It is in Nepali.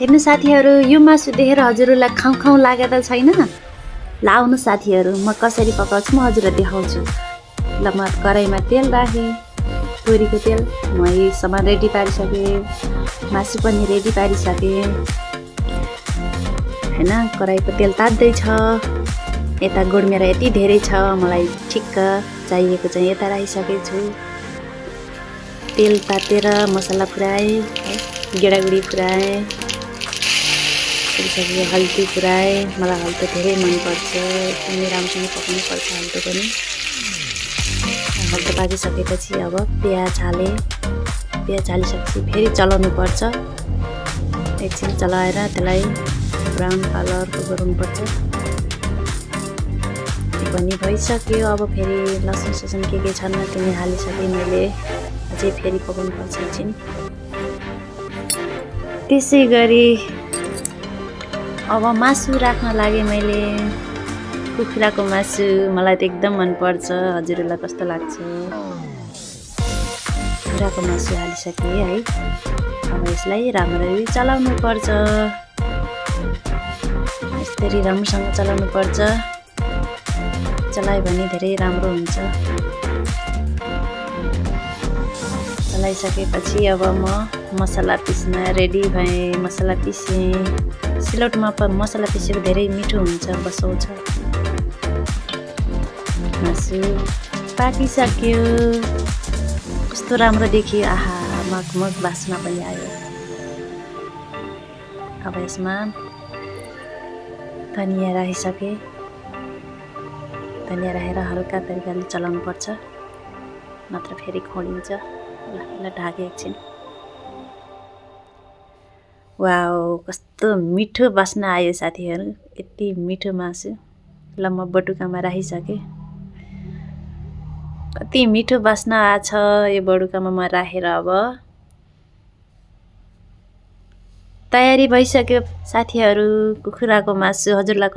हेर्नु साथीहरू, यो मासु देखेर हजुरहरूलाई खाउँ खाउँ लागेको त छैन? ल आउनु साथीहरू, म कसरी पकाउँछु म हजुरलाई देखाउँछु। ल म कराईमा तेल राखेँ, तोरीको तेल। म यी सामान रेडी पारिसकेँ, मासु पनि रेडी पारिसकेँ हैन। कराईको तेल तात्दैछ। यता गुड मेरो यति धेरै छ, मलाई ठिक्क चाहिएको चाहिँ यता राखिसकेको छु। तेल तातेर मसला फुराएँ, गेडागुडी फुराएँ, त्यसपछि हल्दी फुराएँ। मलाई हल्दी धेरै मनपर्छ, एकदमै राम्रोसँग पकाउनुपर्छ हल्दी पनि। हल्दी पाकिसकेपछि अब प्याज हालेँ। प्याज हालिसकेपछि फेरि चलाउनु पर्छ, एकछिन चलाएर त्यसलाई ब्राउन कलरको गराउनुपर्छ। त्यो पनि भइसक्यो। अब फेरि लसुन ससुन के छन् तिनी हालिसकेँ मैले, अझै फेरि पकाउनुपर्छ एकछिन। त्यसै गरी अब मासु राख्न लागेँ मैले। कुखुराको मासु मलाई त एकदम मनपर्छ, हजुरहरूलाई कस्तो लाग्छ? कुखुराको मासु हालिसकेँ है। अब यसलाई राम्ररी चलाउनु पर्छ, यसरी राम्रोसँग चलाउनु पर्छ। चलायो भने धेरै राम्रो हुन्छ। चलाइसकेपछि अब म मसला पिस्न रेडी भएँ। मसला पिसेँ। सिलौटमा मसला पिसेको धेरै मिठो हुन्छ, बसाउँछ। मासु पाकिसक्यो, कस्तो राम्रो देखियो। आहा, मगमग बास्ना पनि आयो। अब यसमा धनिया राखिसकेँ। धनिया राखेर हल्का तरिकाले चलाउनु पर्छ, नत्र फेरि खोलिन्छ। ल यसलाई ढाकेँ एकछिन। वाउ, कस्तो मिठो बास्ना आयो साथीहरू, यति मिठो मासु। ल म बटुकामा राखिसकेँ। कति मिठो बास्ना आछ यो बटुकामा म राखेर। अब तयारी भइसक्यो साथीहरू, कुखुराको मासु हजुरलाई